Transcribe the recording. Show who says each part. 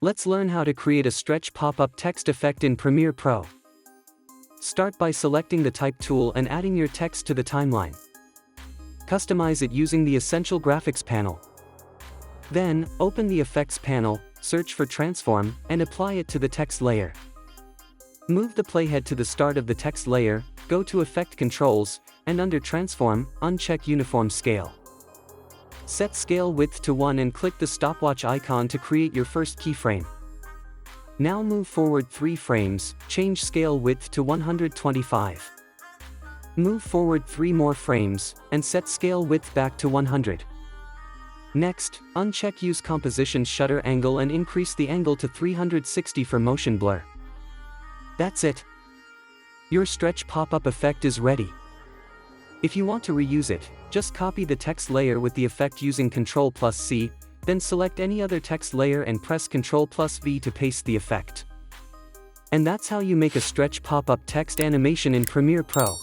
Speaker 1: Let's learn how to create a stretch pop-up text effect in Premiere Pro. Start by selecting the Type tool and adding your text to the timeline. Customize it using the Essential Graphics panel. Then, open the Effects panel, search for Transform, and apply it to the text layer. Move the playhead to the start of the text layer, go to Effect Controls, and under Transform, uncheck Uniform Scale. Set scale width to 1 and click the stopwatch icon to create your first keyframe. Now move forward 3 frames, change scale width to 125. Move forward 3 more frames, and set scale width back to 100. Next, uncheck Use Composition Shutter Angle and increase the angle to 360 for motion blur. That's it. Your stretch pop-up effect is ready. If you want to reuse it, just copy the text layer with the effect using Ctrl+C, then select any other text layer and press Ctrl+V to paste the effect. And that's how you make a stretch pop-up text animation in Premiere Pro.